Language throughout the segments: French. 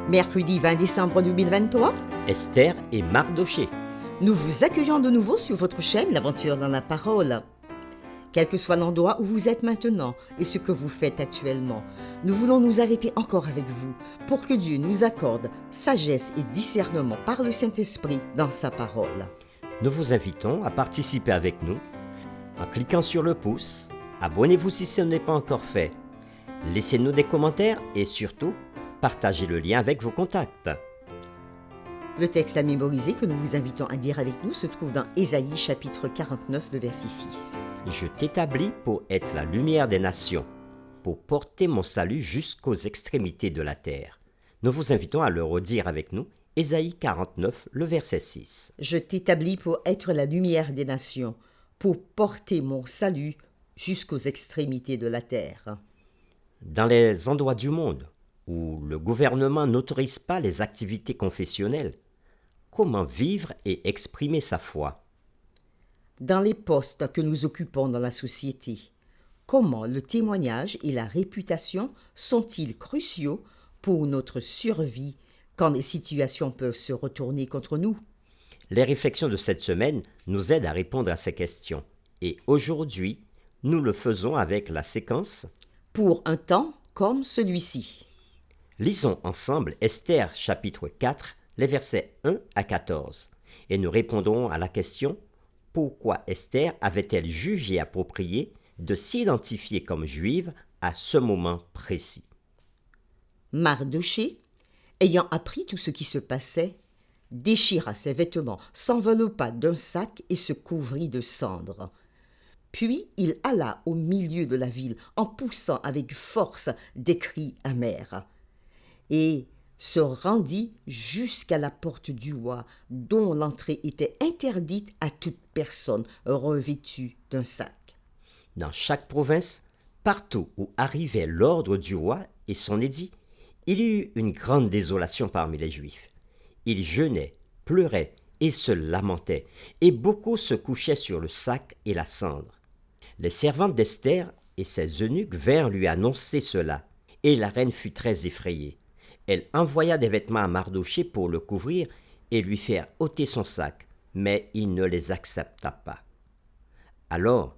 Mercredi 20 décembre 2023, Esther et Mardoché. nous vous accueillons de nouveau sur votre chaîne L'Aventure dans la Parole. Quel que soit l'endroit où vous êtes maintenant et ce que vous faites actuellement, nous voulons nous arrêter encore avec vous pour que Dieu nous accorde sagesse et discernement par le Saint-Esprit dans sa parole. Nous vous invitons à participer avec nous en cliquant sur le pouce. Abonnez-vous si ce n'est pas encore fait. Laissez-nous des commentaires et surtout, partagez le lien avec vos contacts. Le texte à mémoriser que nous vous invitons à dire avec nous se trouve dans Ésaïe chapitre 49, le verset 6. Je t'établis pour être la lumière des nations, pour porter mon salut jusqu'aux extrémités de la terre. Nous vous invitons à le redire avec nous, Ésaïe 49, le verset 6. Je t'établis pour être la lumière des nations, pour porter mon salut jusqu'aux extrémités de la terre. Dans les endroits du monde où le gouvernement n'autorise pas les activités confessionnelles, comment vivre et exprimer sa foi? Dans les postes que nous occupons dans la société, comment le témoignage et la réputation sont-ils cruciaux pour notre survie quand les situations peuvent se retourner contre nous? Les réflexions de cette semaine nous aident à répondre à ces questions. Et aujourd'hui, nous le faisons avec la séquence. Pour un temps comme celui-ci. Lisons ensemble Esther chapitre 4, les versets 1 à 14. Et nous répondrons à la question: pourquoi Esther avait-elle jugé approprié de s'identifier comme juive à ce moment précis? Mardoché, ayant appris tout ce qui se passait, déchira ses vêtements, s'enveloppa d'un sac et se couvrit de cendres. Puis il alla au milieu de la ville en poussant avec force des cris amers, et se rendit jusqu'à la porte du roi, dont l'entrée était interdite à toute personne revêtue d'un sac. Dans chaque province, partout où arrivait l'ordre du roi et son édit, il y eut une grande désolation parmi les Juifs. Ils jeûnaient, pleuraient et se lamentaient, et beaucoup se couchaient sur le sac et la cendre. Les servantes d'Esther et ses eunuques vinrent lui annoncer cela, et la reine fut très effrayée. Elle envoya des vêtements à Mardoché pour le couvrir et lui faire ôter son sac, mais il ne les accepta pas. Alors,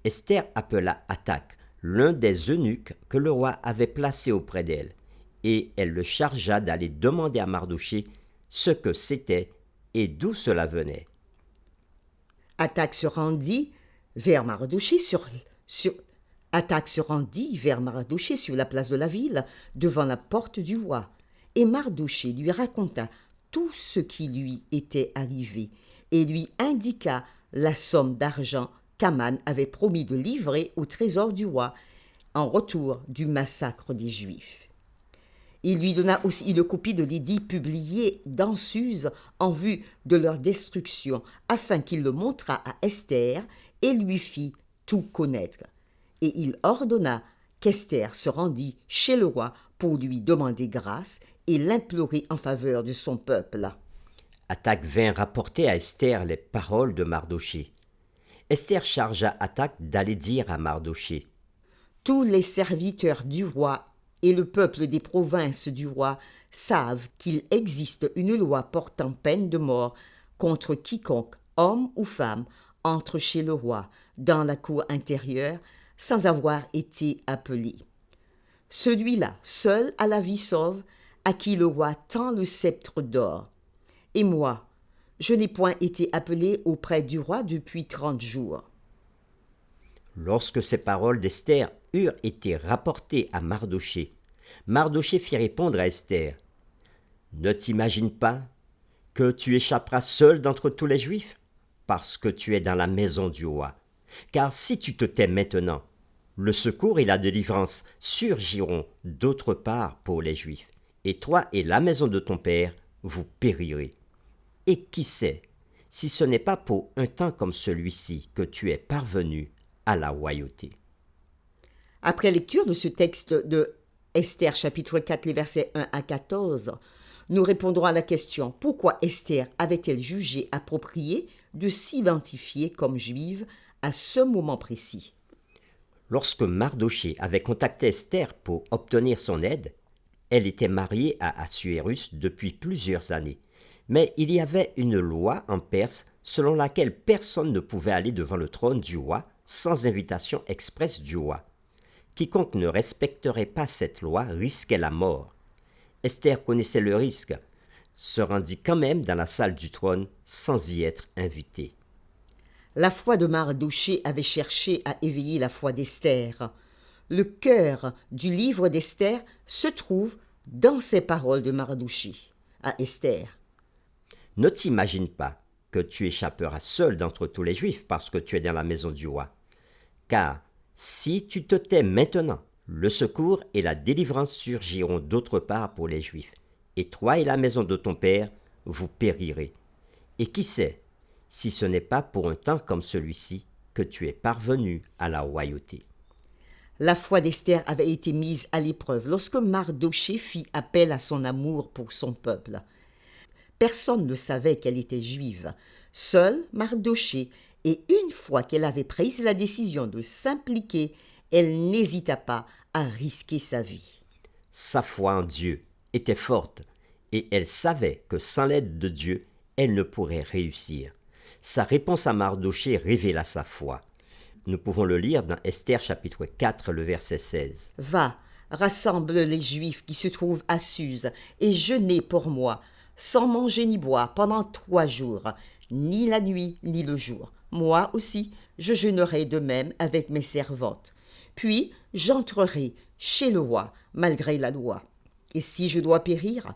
Esther appela Hathach, l'un des eunuques que le roi avait placé auprès d'elle, et elle le chargea d'aller demander à Mardoché ce que c'était et d'où cela venait. Hathach se rendit vers Mardoché Hathach se rendit vers Mardoché sur la place de la ville, devant la porte du roi, et Mardoché lui raconta tout ce qui lui était arrivé, et lui indiqua la somme d'argent qu'Aman avait promis de livrer au trésor du roi en retour du massacre des Juifs. Il lui donna aussi une copie de l'édit publié dans Suse en vue de leur destruction, afin qu'il le montrât à Esther et lui fit tout connaître. Et il ordonna qu'Esther se rendît chez le roi pour lui demander grâce et l'implorer en faveur de son peuple. Hathach vint rapporter à Esther les paroles de Mardoché. Esther chargea Hathach d'aller dire à Mardoché: Tous les serviteurs du roi et le peuple des provinces du roi savent qu'il existe une loi portant peine de mort contre quiconque, homme ou femme, entre chez le roi, dans la cour intérieure, sans avoir été appelé. Celui-là, seul a la vie sauve, à qui le roi tend le sceptre d'or. Et moi, je n'ai point été appelé auprès du roi depuis 30 jours. Lorsque ces paroles d'Esther eurent été rapportées à Mardoché, Mardoché fit répondre à Esther: Ne t'imagine pas que tu échapperas seul d'entre tous les Juifs, parce que tu es dans la maison du roi. Car si tu te tais maintenant, le secours et la délivrance surgiront d'autre part pour les Juifs, et toi et la maison de ton père, vous périrez. Et qui sait, si ce n'est pas pour un temps comme celui-ci que tu es parvenu à la royauté. Après lecture de ce texte de Esther chapitre 4, les versets 1 à 14, nous répondrons à la question: pourquoi Esther avait-elle jugé approprié de s'identifier comme juive à ce moment précis? Lorsque Mardoché avait contacté Esther pour obtenir son aide, Elle était mariée à Assuérus depuis plusieurs années. Mais il y avait une loi en Perse selon laquelle personne ne pouvait aller devant le trône du roi sans invitation expresse du roi. Quiconque ne respecterait pas cette loi risquait la mort. Esther connaissait le risque, se rendit quand même dans la salle du trône sans y être invitée. La foi de Mardochée avait cherché à éveiller la foi d'Esther. Le cœur du livre d'Esther se trouve dans ces paroles de Mardochée à Esther. Ne t'imagine pas que tu échapperas seul d'entre tous les Juifs parce que tu es dans la maison du roi. Car si tu te tais maintenant, le secours et la délivrance surgiront d'autre part pour les Juifs. Et toi et la maison de ton père, vous périrez. Et qui sait, si ce n'est pas pour un temps comme celui-ci que tu es parvenu à la royauté. La foi d'Esther avait été mise à l'épreuve lorsque Mardochée fit appel à son amour pour son peuple. Personne ne savait qu'elle était juive. Seule Mardochée, et une fois qu'elle avait pris la décision de s'impliquer, elle n'hésita pas à risquer sa vie. Sa foi en Dieu était forte, et elle savait que sans l'aide de Dieu, elle ne pourrait réussir. Sa réponse à Mardochée révéla sa foi. Nous pouvons le lire dans Esther chapitre 4, le verset 16. « Va, rassemble les Juifs qui se trouvent à Suse, et jeûnez pour moi, sans manger ni boire pendant 3 jours, ni la nuit ni le jour. Moi aussi, je jeûnerai de même avec mes servantes. Puis j'entrerai chez le roi, malgré la loi. Et si je dois périr,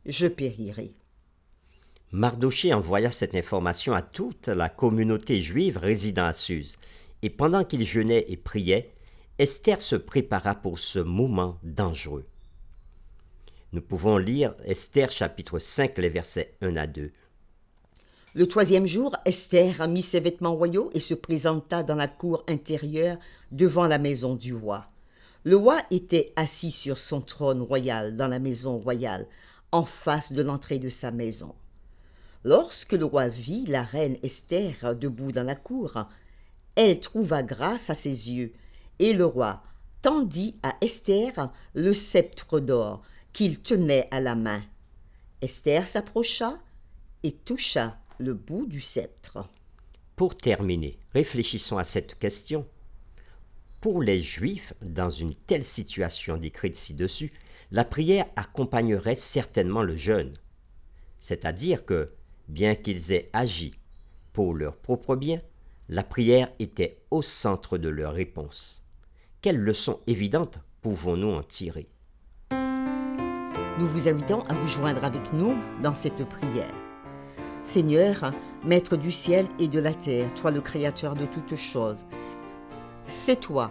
je périrai. » Mardochée envoya cette information à toute la communauté juive résidant à Suse. Et pendant qu'il jeûnait et priait, Esther se prépara pour ce moment dangereux. Nous pouvons lire Esther chapitre 5, les versets 1 à 2. Le 3e jour, Esther mit ses vêtements royaux et se présenta dans la cour intérieure devant la maison du roi. Le roi était assis sur son trône royal dans la maison royale, en face de l'entrée de sa maison. Lorsque le roi vit la reine Esther debout dans la cour, elle trouva grâce à ses yeux, et le roi tendit à Esther le sceptre d'or qu'il tenait à la main. Esther s'approcha et toucha le bout du sceptre. Pour terminer, réfléchissons à cette question. Pour les Juifs, dans une telle situation décrite ci-dessus, la prière accompagnerait certainement le jeûne. C'est-à-dire que, bien qu'ils aient agi pour leur propre bien, la prière était au centre de leur réponse. Quelles leçons évidentes pouvons-nous en tirer? Nous vous invitons à vous joindre avec nous dans cette prière. Seigneur, Maître du ciel et de la terre, toi le Créateur de toutes choses, c'est toi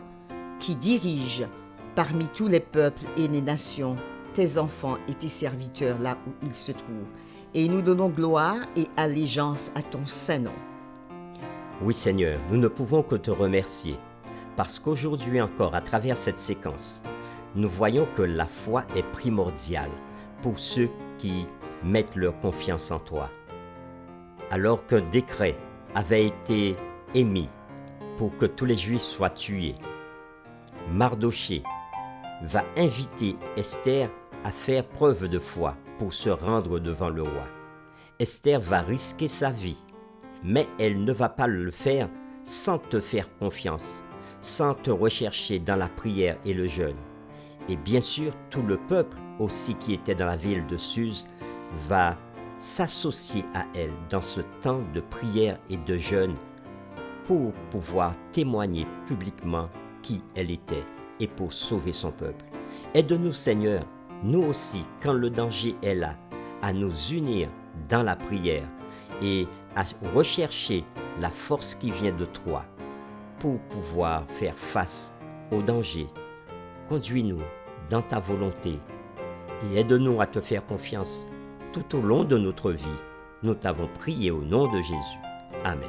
qui diriges parmi tous les peuples et les nations tes enfants et tes serviteurs là où ils se trouvent, et nous donnons gloire et allégeance à ton saint nom. Oui Seigneur, nous ne pouvons que te remercier, parce qu'aujourd'hui encore, à travers cette séquence, nous voyons que la foi est primordiale pour ceux qui mettent leur confiance en toi. Alors qu'un décret avait été émis pour que tous les Juifs soient tués, Mardochée va inviter Esther à faire preuve de foi pour se rendre devant le roi. Esther va risquer sa vie, mais elle ne va pas le faire sans te faire confiance, sans te rechercher dans la prière et le jeûne. Et bien sûr, tout le peuple aussi qui était dans la ville de Suse va s'associer à elle dans ce temps de prière et de jeûne pour pouvoir témoigner publiquement qui elle était et pour sauver son peuple. Aide-nous Seigneur, nous aussi, quand le danger est là, à nous unir dans la prière et à rechercher la force qui vient de toi pour pouvoir faire face au danger. Conduis-nous dans ta volonté et aide-nous à te faire confiance tout au long de notre vie. Nous t'avons prié au nom de Jésus. Amen.